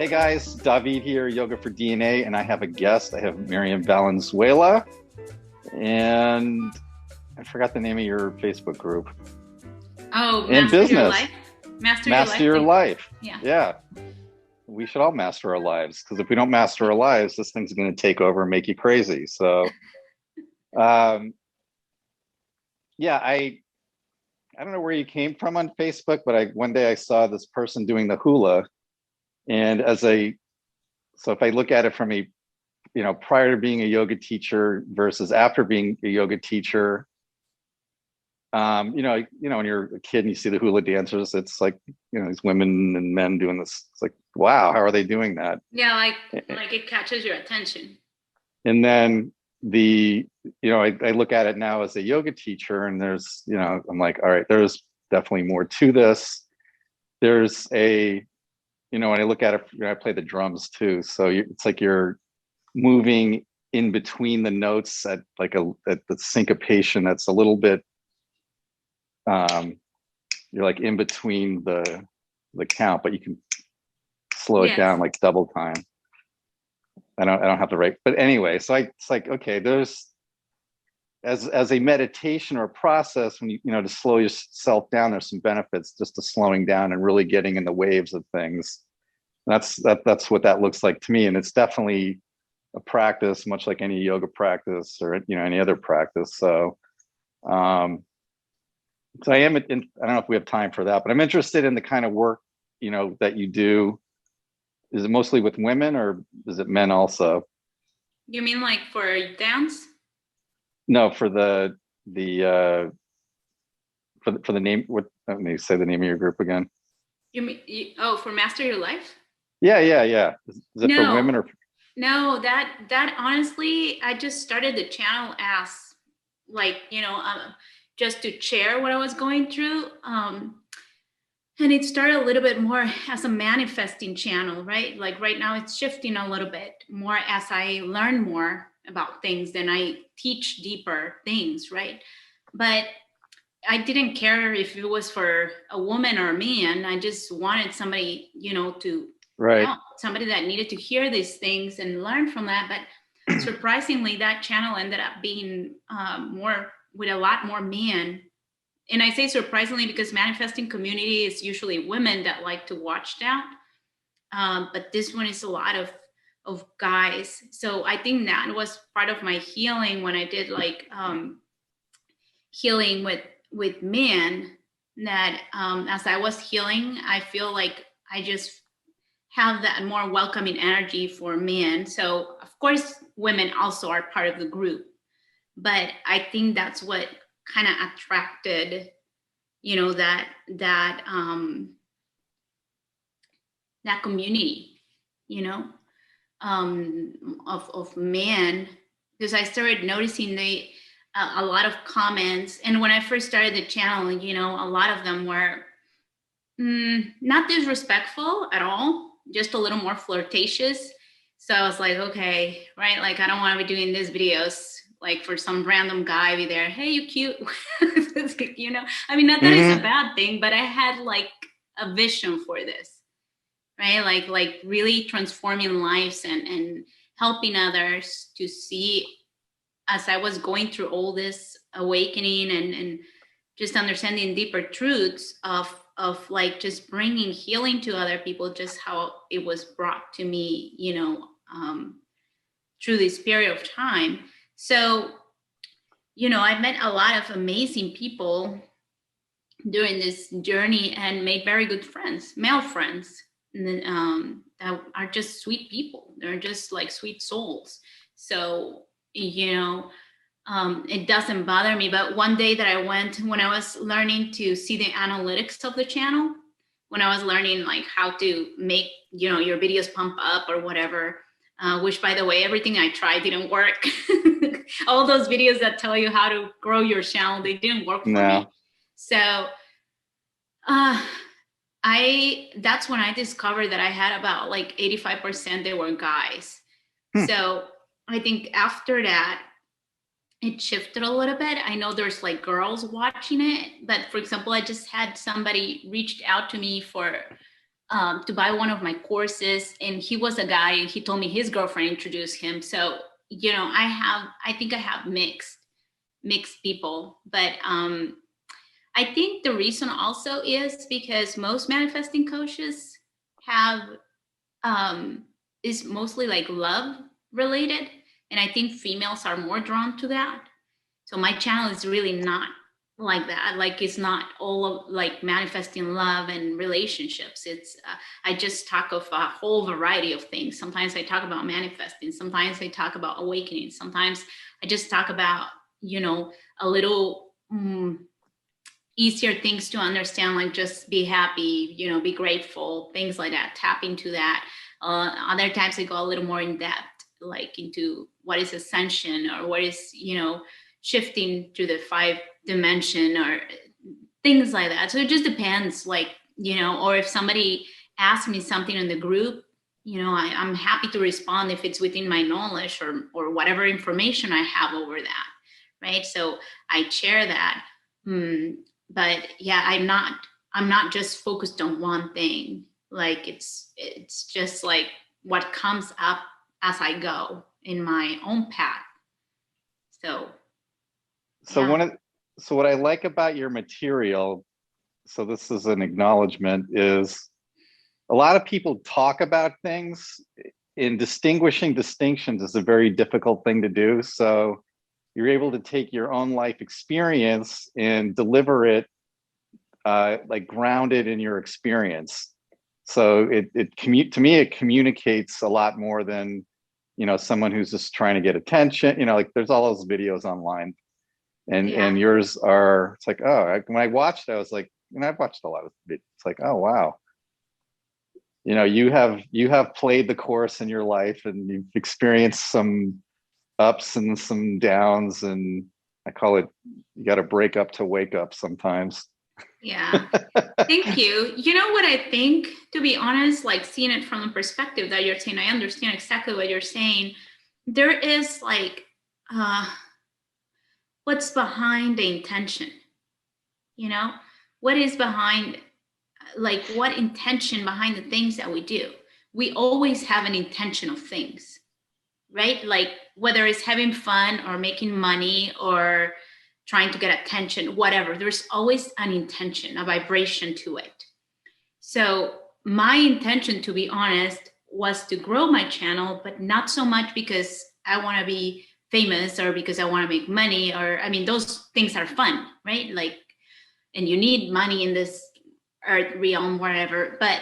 Hey guys, David here, Yoga for DNA, and I have a guest. I have Miriam Valenzuela, and I forgot the name of your Facebook group. Oh, In master your business, life. Master your master life. your life. Yeah. Yeah, we should all master our lives because if we don't master our lives, this thing's going to take over and make you crazy. So, um, yeah, I don't know where you came from on Facebook, but one day I saw this person doing the hula, and so if I look at it from a prior to being a yoga teacher versus after being a yoga teacher, when you're a kid and you see the hula dancers, it's like, these women and men doing this. It's like, wow, how are they doing that? Yeah, like it catches your attention. And then I look at it now as a yoga teacher, and I'm like, all right, there's definitely more to this. There's when I look at it, I play the drums too. So it's like you're moving in between the notes at the syncopation that's a little bit you're like in between the count, but you can slow it Yes. down like double time. I don't have the right, but anyway, so it's like, okay, there's as a meditation or a process, when to slow yourself down, there's some benefits just to slowing down and really getting in the waves of things. That's what that looks like to me, and it's definitely a practice, much like any yoga practice or any other practice. So, I am. I don't know if we have time for that, but I'm interested in the kind of work that you do. Is it mostly with women, or is it men also? You mean like for dance? No, for the name. What? Let me say the name of your group again. For master your life? Yeah. Is it for No, women or? no. That honestly, I just started the channel as just to share what I was going through. And it started a little bit more as a manifesting channel, right? Like right now it's shifting a little bit more as I learn more about things and I teach deeper things, right? But I didn't care if it was for a woman or a man. I just wanted somebody, to Right. help, somebody that needed to hear these things and learn from that. But surprisingly, that channel ended up being more with a lot more men. And I say surprisingly because manifesting community is usually women that like to watch that. But this one is a lot of guys. So I think that was part of my healing when I did healing with men, that as I was healing, I feel like I just have that more welcoming energy for men. So of course, women also are part of the group. But I think that's what kind of attracted that community of men, because I started noticing a lot of comments. And when I first started the channel, a lot of them were not disrespectful at all, just a little more flirtatious. So I was like, okay, right, like I don't want to be doing these videos like for some random guy be there, hey, you cute. I mean, not that it's a bad thing, but I had like a vision for this, right? Like really transforming lives and helping others to see, as I was going through all this awakening and just understanding deeper truths of like just bringing healing to other people, just how it was brought to me, through this period of time. So, I met a lot of amazing people during this journey and made very good friends, male friends, that are just sweet people. They're just like sweet souls. So, it doesn't bother me. But one day that I went, when I was learning to see the analytics of the channel, when I was learning like how to make, your videos pump up or whatever, which by the way, everything I tried didn't work. All those videos that tell you how to grow your channel, they didn't work for me. So that's when I discovered that I had about like 85% they were guys. So I think after that, it shifted a little bit. I know there's like girls watching it, but for example, I just had somebody reached out to me for to buy one of my courses, and he was a guy, and he told me his girlfriend introduced him. So, you know, I think I have mixed people, but I think the reason also is because most manifesting coaches have is mostly like love related, and I think females are more drawn to that. So my channel is really not like that. Like, it's not all of like manifesting love and relationships. It's I just talk of a whole variety of things. Sometimes I talk about manifesting, sometimes I talk about awakening, sometimes I just talk about, you know, a little easier things to understand, like just be happy, you know, be grateful, things like that, tap into that. Other times I go a little more in depth, like into what is ascension, or what is, you know, shifting to the 5th dimension, or things like that. So it just depends, like, you know, or if somebody asks me something in the group, you know, I'm happy to respond if it's within my knowledge, or whatever information I have over that, right? So I share that. But yeah, I'm not just focused on one thing. Like, it's just like what comes up as I go in my own path. So yeah. So what I like about your material, so this is an acknowledgement, is a lot of people talk about things. In distinguishing distinctions is a very difficult thing to do. So you're able to take your own life experience and deliver it like grounded in your experience. So to me, it communicates a lot more than, you know, someone who's just trying to get attention. You know, like there's all those videos online, and yours are, it's like, oh, when I watched it, I was like, you know, I've watched a lot of videos. It's like, oh wow, you know, you have played the course in your life, and you've experienced some ups and some downs, and I call it, you got to break up to wake up sometimes. Yeah. Thank you. You know what I think, to be honest, like seeing it from the perspective that you're saying, I understand exactly what you're saying. There is like, what's behind the intention? You know, what is behind, like, what intention behind the things that we do? We always have an intention of things, right? Like, whether it's having fun or making money or trying to get attention, whatever, there's always an intention, a vibration to it. So my intention, to be honest, was to grow my channel, but not so much because I want to be famous or because I want to make money, or, I mean, those things are fun, right? Like, and you need money in this earth realm, wherever, but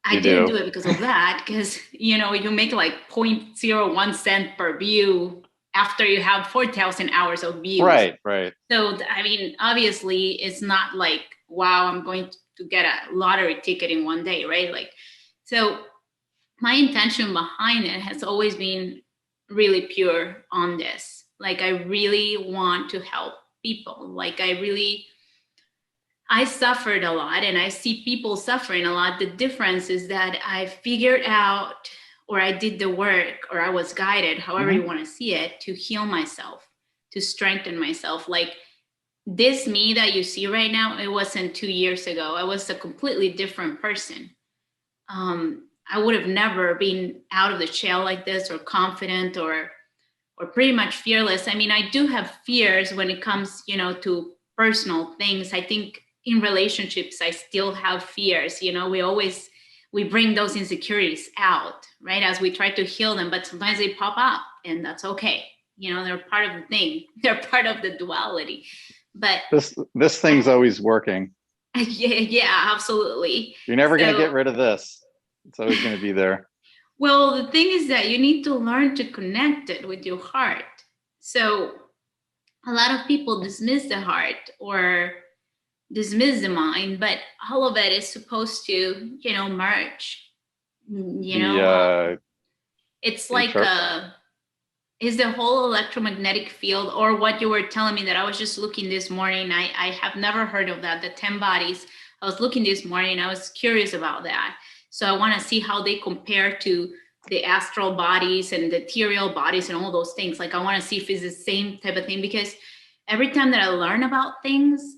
I didn't do it because of that, because, you know, you make like 0.01 cent per view after you have 4,000 hours of views. Right. So, I mean, obviously it's not like, wow, I'm going to get a lottery ticket in one day, right? Like, so my intention behind it has always been really pure on this. Like, I really want to help people. Like, I suffered a lot, and I see people suffering a lot. The difference is that I figured out, or I did the work, or I was guided, however you want to see it, to heal myself, to strengthen myself. Like, this me that you see right now, it wasn't 2 years ago. I was a completely different person. I would have never been out of the shell like this, or confident, or pretty much fearless. I mean, I do have fears when it comes, you know, to personal things. I think in relationships, I still have fears. You know, we bring those insecurities out, right, as we try to heal them, but sometimes they pop up, and that's okay. You know, they're part of the thing. They're part of the duality. But this thing's always working. Yeah, absolutely. You're never going to get rid of this. It's always going to be there. Well, the thing is that you need to learn to connect it with your heart. So a lot of people dismiss the heart or dismiss the mind, but all of it is supposed to, you know, merge. You know, it's like is the whole electromagnetic field, or what you were telling me that I was just looking this morning. I have never heard of that, the 10 bodies. I was looking this morning. I was curious about that. So I want to see how they compare to the astral bodies and the ethereal bodies and all those things. Like, I want to see if it's the same type of thing, because every time that I learn about things,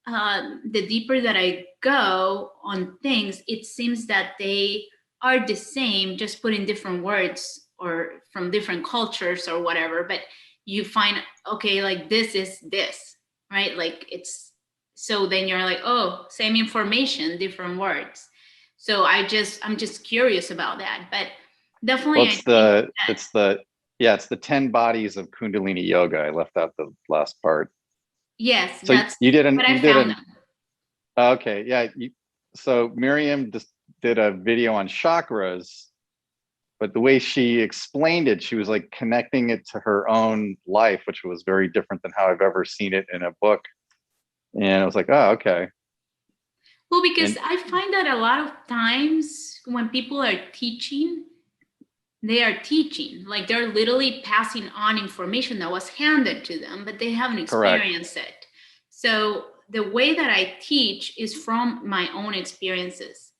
the deeper that I go on things, it seems that they are the same, just put in different words or from different cultures or whatever. But you find, okay, like this is this, right? Like it's, so then you're like, oh, same information, different words. So I'm just curious about that. But definitely, Well, I think that, it's the 10 bodies of Kundalini yoga. I left out the last part. yes, So that's you didn't, what I you found didn't, them. okay. Yeah. So Miriam just did a video on chakras, but the way she explained it, she was like connecting it to her own life, which was very different than how I've ever seen it in a book. And I was like, oh, okay. Well, because And I find that a lot of times when people are teaching, they are teaching, like they're literally passing on information that was handed to them, but they haven't correct. experienced it. So the way that I teach is from my own experiences.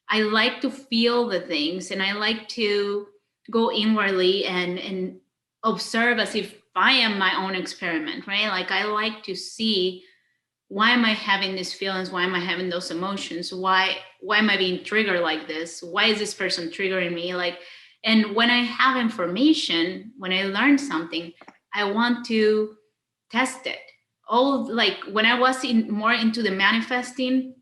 I like to feel the things, and I like to go inwardly and observe as if I am my own experiment, right? Like I like to see, why am I having these feelings? Why am I having those emotions? Why am I being triggered like this? Why is this person triggering me? Like, and when I have information, when I learn something, I want to test it. All like when I was more into the manifesting,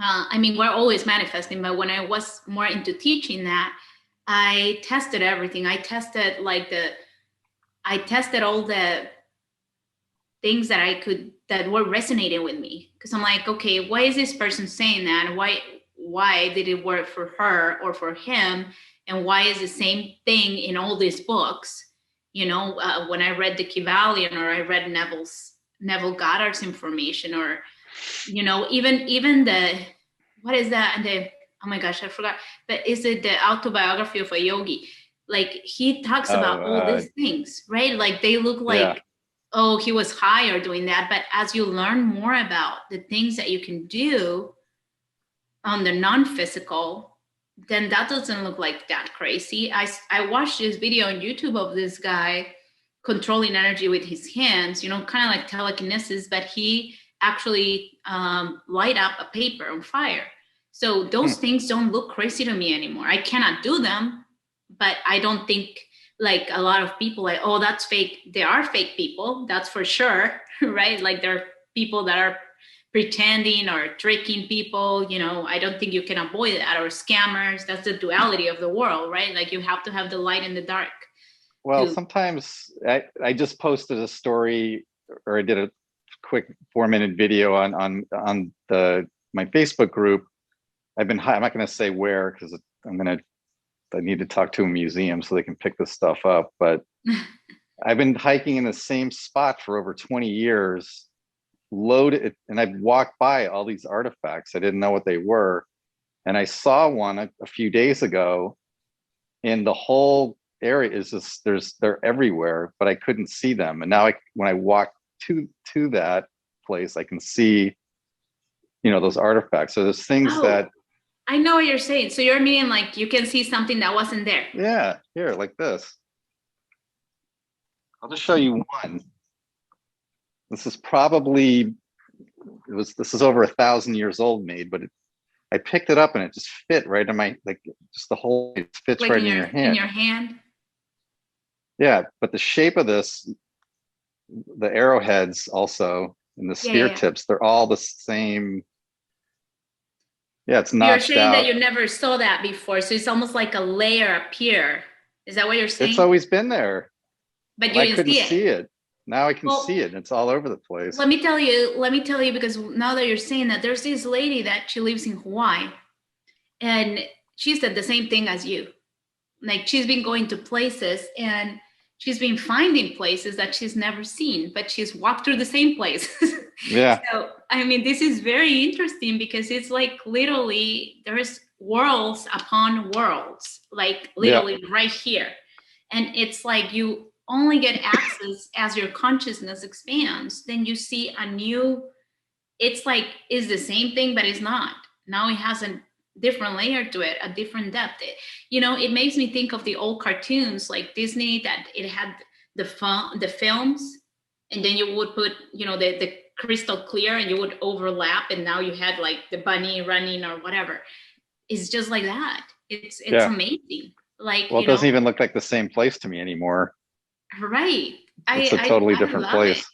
I mean, we're always manifesting, but when I was more into teaching that, I tested everything. I tested all the things that were resonating with me, because I'm like, okay, why is this person saying that? Why did it work for her or for him? And why is the same thing in all these books? When I read the Kybalion, or I read Neville Goddard's information, or even the, what is that, the, oh my gosh, I forgot, but is it the autobiography of a yogi? Like he talks Oh, about all these things, right? Like they look yeah. like, oh, he was higher doing that. But as you learn more about the things that you can do on the non-physical, then that doesn't look like that crazy. I watched this video on YouTube of this guy controlling energy with his hands, kind of like telekinesis, but he actually light up a paper on fire. So those things don't look crazy to me anymore. I cannot do them, but I don't think like a lot of people like, oh, that's fake. There are fake people, that's for sure, right? Like there are people that are pretending or tricking people. I don't think you can avoid that, or scammers. That's the duality of the world, right? Like you have to have the light and the dark Well, to. sometimes I just posted a story, or I did a quick 4-minute video on my Facebook group. I'm not going to say where, because I need to talk to a museum so they can pick this stuff up. But I've been hiking in the same spot for over 20 years, loaded, and I've walked by all these artifacts. I didn't know what they were. And I saw one a few days ago, and the whole area is just, they're everywhere, but I couldn't see them. And now when I walk to that place, I can see, those artifacts. So there's things Oh, that, I know what you're saying. So you're meaning like you can see something that wasn't there. yeah, here, like this. I'll just show you one. This is probably, this is over 1,000 years old made, but I picked it up and it just fit right in my, like, just the whole, it fits Like right in in your your in hand. your hand. Yeah, but the shape of this, the arrowheads also, and the Yeah, yeah, spear yeah. tips, they're all the same. Yeah, it's You're notched saying that out. you never saw that before, so it's almost like a layer up here. Is that what you're It's saying? always been there, But but you I didn't couldn't see it. see it. Now I can see Well, it, and it's all over the place. let me tell you, because now that you're saying that, there's this lady that she lives in Hawaii, and she said the same thing as you. Like she's been going to places, and she's been finding places that she's never seen, but she's walked through the same places. Yeah, So I mean, this is very interesting, because it's like literally there's worlds upon worlds, like yeah, literally right here. And it's like you only get access as your consciousness expands, then you see a new, it's like is the same thing, but it's not. Now it has a different layer to it, a different depth. It makes me think of the old cartoons like Disney, that it had the films, and then you would put the crystal clear and you would overlap and now you had like the bunny running or whatever. It's just like that. It's Yeah. amazing. Like, Well, it doesn't even look like the same place to me anymore. right. It's a totally I different love it. place.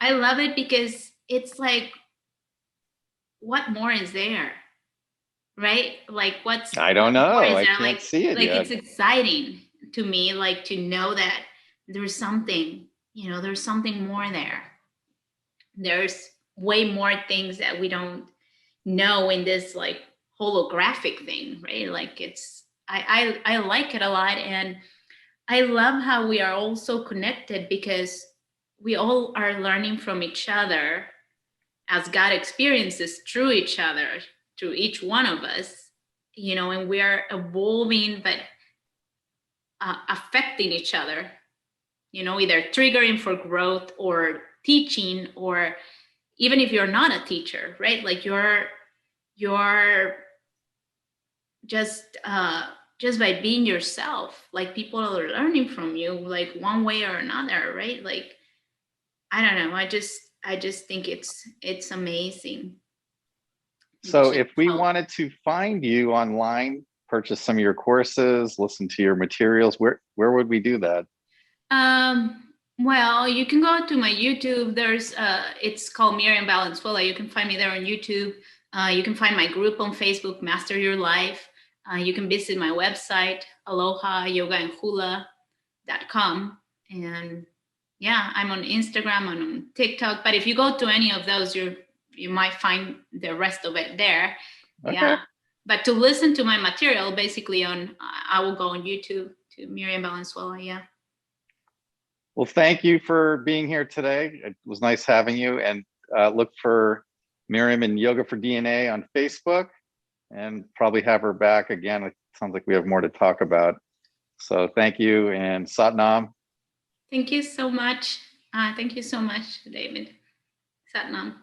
I love it because it's like, what more is there? Right? Like I what don't more know. is I there? can't see it Like yet. it's exciting to me, like to know that there's something, there's something more there. There's way more things that we don't know in this like holographic thing, right? Like I like it a lot, and I love how we are all so connected because we all are learning from each other as God experiences through each other, through each one of us, and we are evolving, but affecting each other, either triggering for growth or teaching, or even if you're not a teacher, right? Like you're just by being yourself, like people are learning from you, like one way or another, right? Like, I don't know. I just think it's amazing. So Just if we how wanted to find you online, purchase some of your courses, listen to your materials, where would we do that? well, you can go to my YouTube. There's it's called Miriam Valenzuela. You can find me there on YouTube. You can find my group on Facebook, Master Your Life. You can visit my website, Aloha Yoga and Hula.com. And yeah, I'm on Instagram and on TikTok. But if you go to any of those, you might find the rest of it there. Okay. Yeah. But to listen to my material, basically I will go on YouTube to Miriam Valenzuela. Yeah. Well, thank you for being here today. It was nice having you. And look for Miriam and Yoga for DNA on Facebook, and probably have her back again. It sounds like we have more to talk about. So thank you, and Satnam. Thank you so much. Thank you so much, David. Satnam.